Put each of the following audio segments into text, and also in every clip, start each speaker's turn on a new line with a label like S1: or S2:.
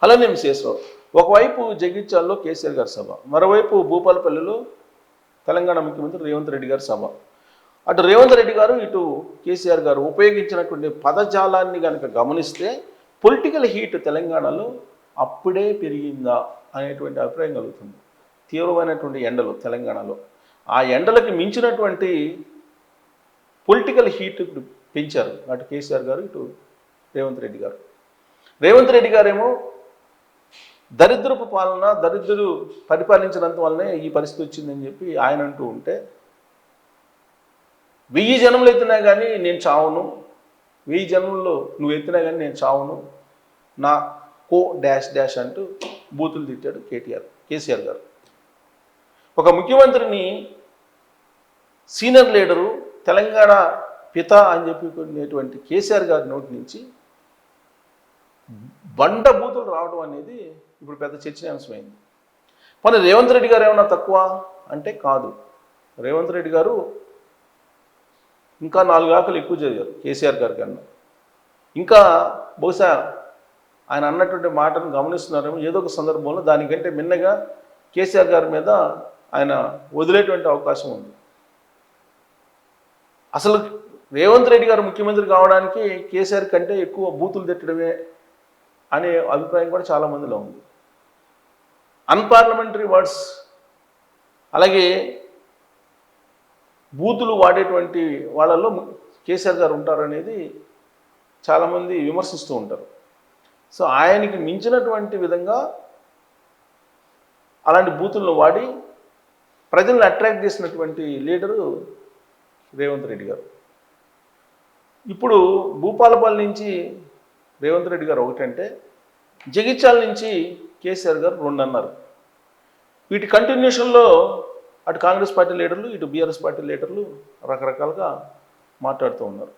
S1: అలానే శేషరావు ఒకవైపు జగిత్యాల్లో కేసీఆర్ గారి సభ, మరోవైపు భూపాలపల్లిలో తెలంగాణ ముఖ్యమంత్రి రేవంత్ రెడ్డి గారి సభ. అటు రేవంత్ రెడ్డి గారు ఇటు కేసీఆర్ గారు ఉపయోగించినటువంటి పదజాలాన్ని కనుక గమనిస్తే పొలిటికల్ హీట్ తెలంగాణలో అప్పుడే పెరిగిందా అనేటువంటి అభిప్రాయం కలుగుతుంది. తీవ్రమైనటువంటి ఎండలు తెలంగాణలో, ఆ ఎండలకు మించినటువంటి పొలిటికల్ హీట్ పెంచారు అటు కేసీఆర్ గారు ఇటు రేవంత్ రెడ్డి గారు. రేవంత్ రెడ్డి గారేమో దరిద్రపు పాలన, దరిద్రులు పరిపాలించినంత వల్లనే ఈ పరిస్థితి వచ్చిందని చెప్పి ఆయన అంటూ ఉంటే, 1000 జన్మలు ఎత్తినా కానీ నేను చావును, 1000 జన్మల్లో నువ్వు ఎత్తినా కానీ నేను చావును, నా కో డాష్ డాష్ అంటూ బూతులు తిట్టాడు కేసీఆర్ గారు. ఒక ముఖ్యమంత్రిని, సీనియర్ లీడరు, తెలంగాణ పిత అని చెప్పుకునేటువంటి కేసీఆర్ గారి నోటి నుంచి బండ బూతులు రావడం అనేది ఇప్పుడు పెద్ద చర్చనీయాంశమైంది. మన రేవంత్ రెడ్డి గారు ఏమన్నా తక్కువ అంటే కాదు. రేవంత్ రెడ్డి గారు ఇంకా 4 ఆకులు ఎక్కువ చదివారు కేసీఆర్ గారి కన్నా. ఇంకా బహుశా ఆయన అన్నటువంటి మాటను గమనిస్తున్నారేమో, ఏదో ఒక సందర్భంలో దానికంటే మిన్నగా కేసీఆర్ గారి మీద ఆయన వదిలేటువంటి అవకాశం ఉంది. అసలు రేవంత్ రెడ్డి గారు ముఖ్యమంత్రి కావడానికి కేసీఆర్ కంటే ఎక్కువ బూతులు తిట్టడమే అనే అభిప్రాయం కూడా చాలామందిలో ఉంది. అన్పార్లమెంటరీ వర్డ్స్, అలాగే బూతులు వాడేటువంటి వాళ్ళల్లో కేసీఆర్ గారు ఉంటారనేది చాలామంది విమర్శిస్తూ ఉంటారు. సో ఆయనకి మించినటువంటి విధంగా అలాంటి బూతులను వాడి ప్రజలను అట్రాక్ట్ చేసినటువంటి లీడరు రేవంత్ రెడ్డి గారు. ఇప్పుడు భూపాలపల్లి నుంచి రేవంత్ రెడ్డి గారు ఒకటంటే, జగిత్యాల నుంచి కేసీఆర్ గారు 2 అన్నారు. వీటి కంటిన్యూషన్లో అటు కాంగ్రెస్ పార్టీ లీడర్లు, ఇటు బీఆర్ఎస్ పార్టీ లీడర్లు రకరకాలుగా మాట్లాడుతూ ఉన్నారు.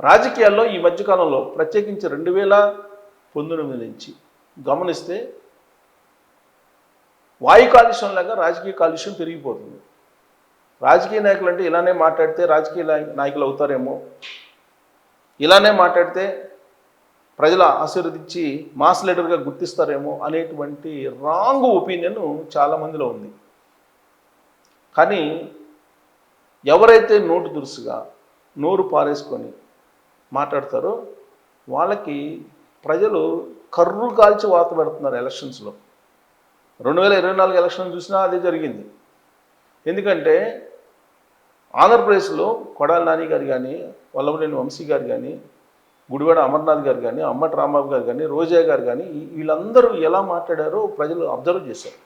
S1: రాజకీయాల్లో ఈ మధ్యకాలంలో ప్రత్యేకించి 2019 నుంచి గమనిస్తే వాయు కాలుష్యంలాగా రాజకీయ కాలుష్యం పెరిగిపోతుంది. రాజకీయ నాయకులు అంటే ఇలానే మాట్లాడితే రాజకీయ నాయకులు అవుతారేమో, ఇలానే మాట్లాడితే ప్రజల ఆశీర్వదించి మాస్ లీడర్గా గుర్తిస్తారేమో అనేటువంటి రాంగ్ ఒపీనియన్ చాలామందిలో ఉంది. కానీ ఎవరైతే నోటు దురుసుగా నోరు పారేసుకొని మాట్లాడతారో వాళ్ళకి ప్రజలు కర్రు కాల్చి వాత పెడుతున్నారు. ఎలక్షన్స్లో 2024 ఎలక్షన్ చూసినా అదే జరిగింది. ఎందుకంటే ఆంధ్రప్రదేశ్లో కొడాలి నాని గారు కానీ, వల్లభనేని వంశీ గారు కానీ, గుడివాడ అమర్నాథ్ గారు కానీ, అమ్మటి రాంబాబు గారు కానీ, రోజా గారు కానీ, వీళ్ళందరూ ఎలా మాట్లాడారో ప్రజలు అబ్జర్వ్ చేశారు.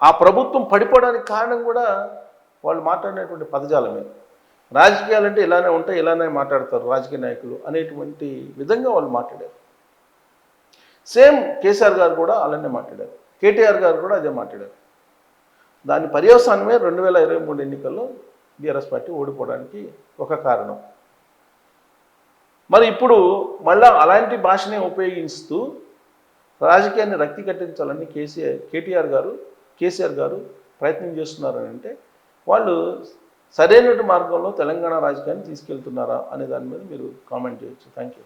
S1: ఆ ప్రభుత్వం పడిపోవడానికి కారణం కూడా వాళ్ళు మాట్లాడినటువంటి పదజాలమే. రాజకీయాలంటే ఇలానే ఉంటాయి, ఇలానే మాట్లాడతారు రాజకీయ నాయకులు అనేటువంటి విధంగా వాళ్ళు మాట్లాడారు. సేమ్ కేసీఆర్ గారు కూడా అలానే మాట్లాడారు, కేటీఆర్ గారు కూడా అదే మాట్లాడారు. దాని పర్యవసానమే 2023 ఎన్నికల్లో బీఆర్ఎస్ పార్టీ ఓడిపోవడానికి ఒక కారణం. మరి ఇప్పుడు మళ్ళా అలాంటి భాషనే ఉపయోగిస్తూ రాజకీయాన్ని రక్తి కట్టించాలని కేసీఆర్ గారు ప్రయత్నం చేస్తున్నారని అంటే వాళ్ళు సరైన మార్గంలో తెలంగాణ రాజకీయాన్ని తీసుకెళ్తున్నారా అనే దాని మీద మీరు కామెంట్ చేయొచ్చు. Thank you.